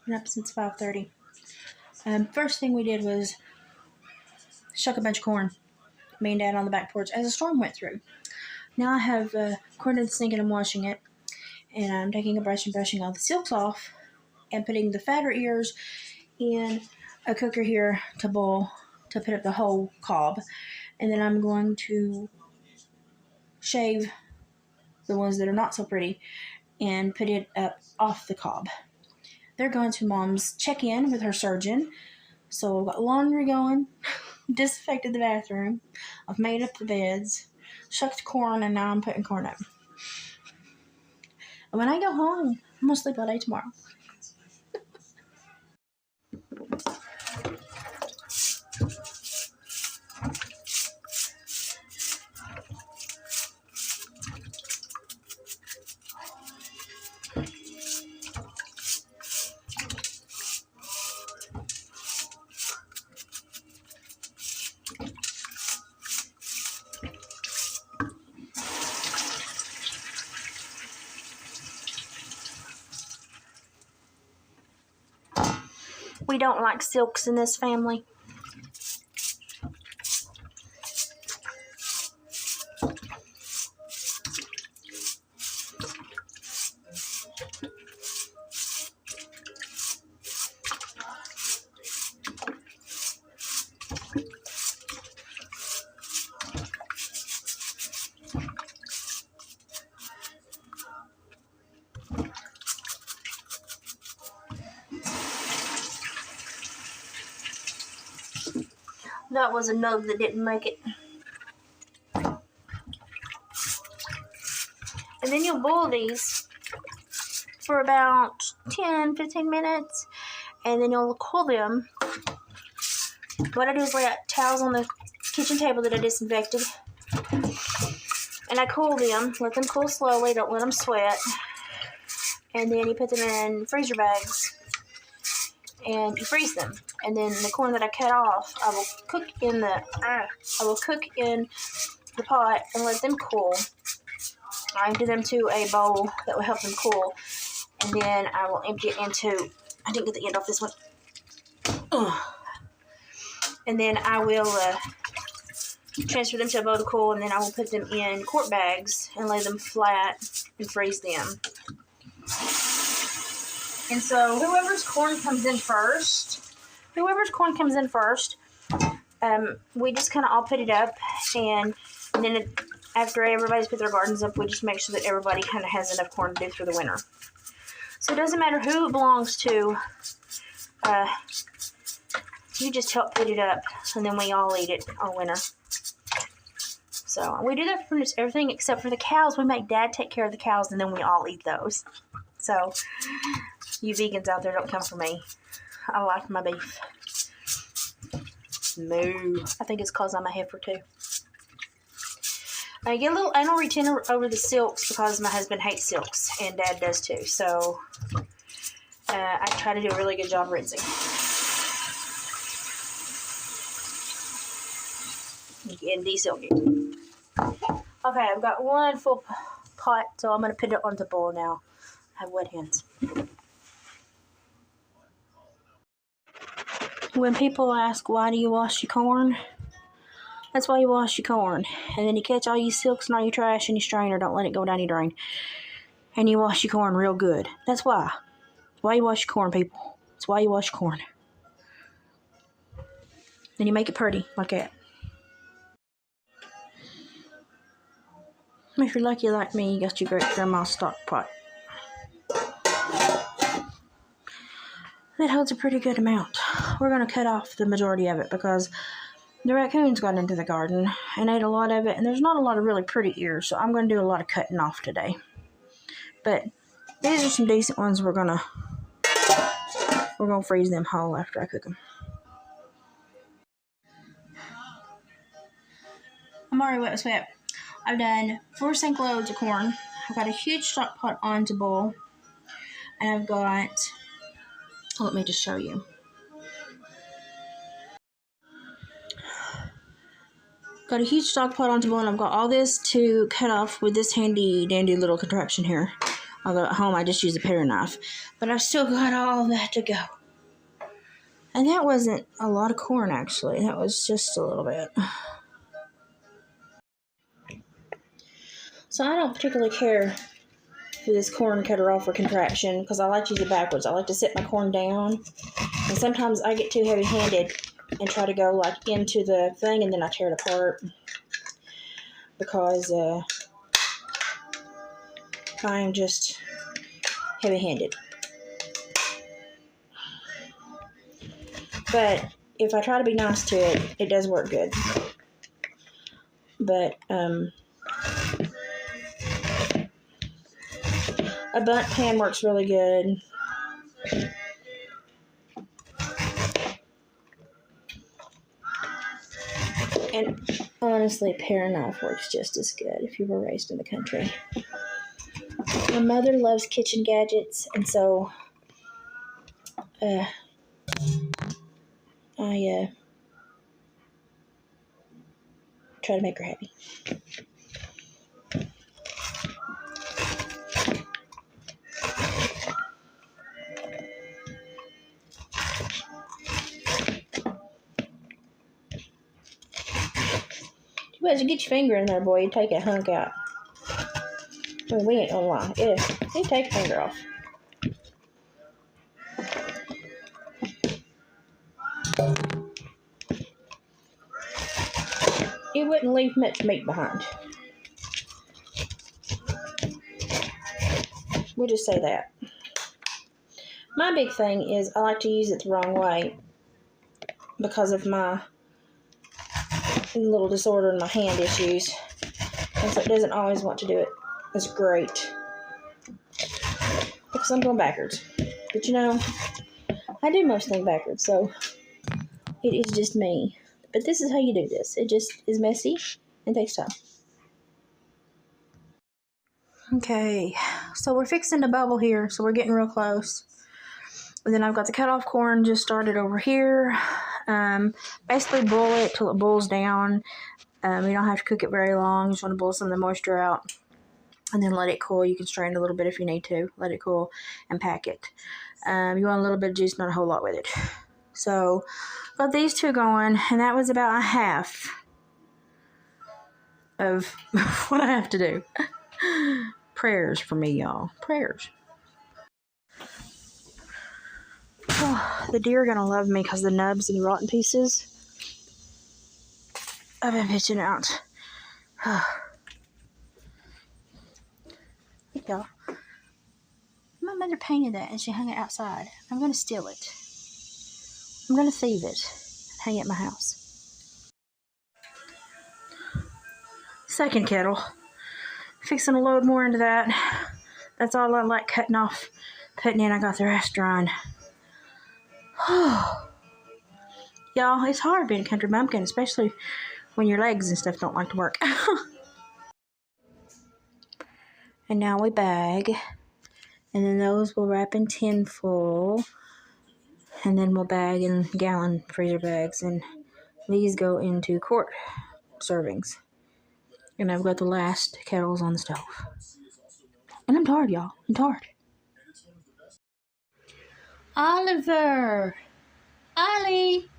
Been up since 5:30. First thing we did was shuck a bunch of corn. Me and Dad on the back porch as a storm went through. Now I have corn in the sink and I'm washing it. And I'm taking a brush and brushing all the silks off and putting the fatter ears in a cooker here to boil to put up the whole cob. And then I'm going to shave the ones that are not so pretty and put it up off the cob. They're going to Mom's check-in with her surgeon. So I've got laundry going, disinfected the bathroom, I've made up the beds, shucked corn, and now I'm putting corn up. And when I go home, I'm going to sleep all day tomorrow. We don't like silks in this family. That was a nug that didn't make it. And then you'll boil these for about 10-15 minutes. And then you'll cool them. What I do is lay out towels on the kitchen table that I disinfected. And I cool them. Let them cool slowly. Don't let them sweat. And then you put them in freezer bags. And you freeze them. And then the corn that I cut off, I will cook in the pot and let them cool. I empty them to a bowl that will help them cool, and then I will empty it into. I didn't get the end off this one. And then I will transfer them to a bowl to cool, and then I will put them in quart bags and lay them flat and freeze them. And so whoever's corn comes in first, we just kind of all put it up, and then after everybody's put their gardens up, we just make sure that everybody kind of has enough corn to do through the winter. So it doesn't matter who it belongs to, you just help put it up, and then we all eat it all winter. So we do that for pretty much everything except for the cows. We make Dad take care of the cows, and then we all eat those. So you vegans out there, don't come for me. I like my beef. Moo. I think it's because I'm a heifer too. I get a little anal retention over the silks because my husband hates silks and Dad does too. So I try to do a really good job rinsing. And desilking. Okay, I've got one full pot, so I'm going to put it on the boil now. I have wet hands. When people ask, why do you wash your corn? That's why you wash your corn. And then you catch all your silks and all your trash in your strainer. Don't let it go down your drain. And you wash your corn real good. That's why. That's why you wash your corn, people. That's why you wash corn. Then you make it pretty, like that. If you're lucky like me, you got your great grandma's stock pot. That holds a pretty good amount. We're going to cut off the majority of it because the raccoons got into the garden and ate a lot of it, and there's not a lot of really pretty ears, so I'm going to do a lot of cutting off today. But these are some decent ones. We're gonna freeze them whole after I cook them. I'm already wet with sweat. I've done 4 sink loads of corn. I've got a huge stock pot on to boil, and I've got. Let me just show you. Got a huge stock pot on to boil, and I've got all this to cut off with this handy dandy little contraption here. Although at home I just use a paper knife. But I've still got all that to go. And that wasn't a lot of corn, actually. That was just a little bit. So I don't particularly care for this corn cutter off or contraction because I like to use it backwards. I like to set my corn down. And sometimes I get too heavy-handed and try to go like into the thing and then I tear it apart. Because I am just heavy-handed. But if I try to be nice to it, it does work good. But a bundt pan works really good. And honestly, a pair knife works just as good if you were raised in the country. My mother loves kitchen gadgets, and so I try to make her happy. You better get your finger in there, boy. You take that hunk out. Well, we ain't gonna lie. You take your finger off. It wouldn't leave much meat behind. We'll just say that. My big thing is I like to use it the wrong way because of my little disorder in my hand issues. And so it doesn't always want to do it as great. Because I'm going backwards. But you know, I do most things backwards, so it is just me. But this is how you do this. It just is messy and takes time. Okay, so we're fixing to bubble here, so we're getting real close. And then I've got the cut off corn just started over here. Basically boil it till it boils down. You don't have to cook it very long. You just want to boil some of the moisture out. And then let it cool. You can strain a little bit if you need to. Let it cool and pack it. You want a little bit of juice, not a whole lot with it. So, got these two going, and that was about a half of what I have to do. Prayers for me, y'all. Prayers. Oh, the deer are going to love me because the nubs and the rotten pieces I've been pitching out. Y'all. My mother painted that and she hung it outside. I'm going to steal it. I'm going to thieve it and hang it in my house. Second kettle. Fixing to load more into that. That's all I like cutting off, putting in. I got the rest drying. Y'all, it's hard being a country bumpkin, especially when your legs and stuff don't like to work. And now we bag. And then those we'll wrap in tin foil. And then we'll bag in gallon freezer bags. And these go into quart servings. And I've got the last kettles on the stove. And I'm tired, y'all. I'm tired. Oliver! Ollie!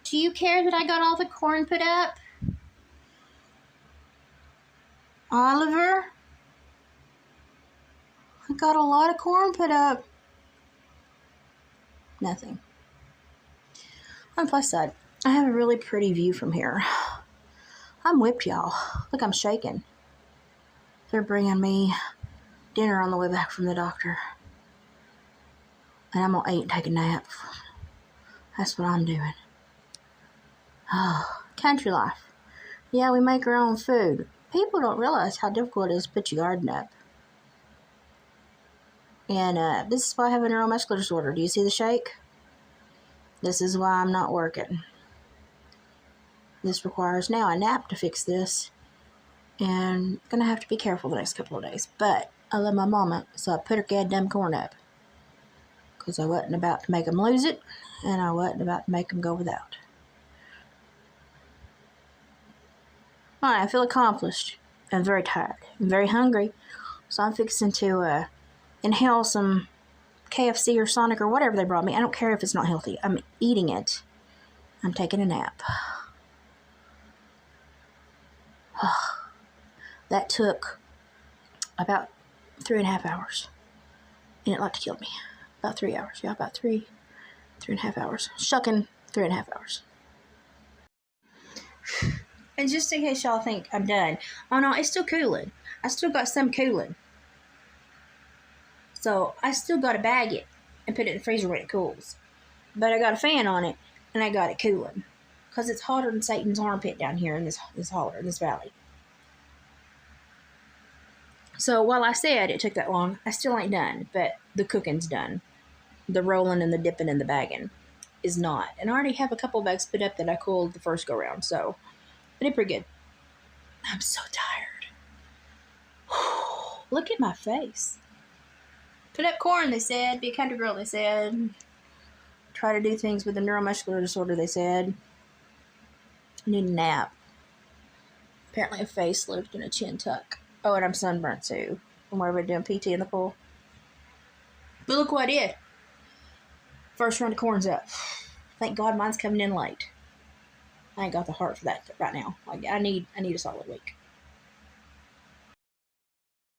Do you care that I got all the corn put up? Oliver? I got a lot of corn put up. Nothing. On the plus side, I have a really pretty view from here. I'm whipped, y'all. Look, I'm shaking. They're bringing me dinner on the way back from the doctor. And I'm going to eat and take a nap. That's what I'm doing. Oh, country life. Yeah, we make our own food. People don't realize how difficult it is to put your garden up. And this is why I have a neuromuscular disorder. Do you see the shake? This is why I'm not working. This requires now a nap to fix this. And I'm going to have to be careful the next couple of days. But I love my mama, so I put her goddamn corn up. Because I wasn't about to make them lose it. And I wasn't about to make them go without. Alright, I feel accomplished. I'm very tired. I'm very hungry. So I'm fixing to inhale some KFC or Sonic or whatever they brought me. I don't care if it's not healthy. I'm eating it. I'm taking a nap. That took about 3.5 hours. And it like to kill me. About 3 hours. Yeah, about 3.5 hours. Shucking 3.5 hours. And just in case y'all think I'm done, oh no, it's still cooling. I still got some cooling. So I still got to bag it and put it in the freezer when it cools. But I got a fan on it and I got it cooling. Because it's hotter than Satan's armpit down here in this holler, in this valley. So while I said it took that long, I still ain't done. But the cooking's done. The rolling and the dipping and the bagging is not. And I already have a couple bags put up that I cooled the first go round. So I did pretty good. I'm so tired. Look at my face. Put up corn, they said. Be a country girl, they said. Try to do things with a neuromuscular disorder, they said. I need a nap. Apparently a facelift and a chin tuck. Oh, and I'm sunburnt too. From where we're doing PT in the pool. But look what I did. First round of corn's up. Thank God mine's coming in late. I ain't got the heart for that right now. Like I need a solid week.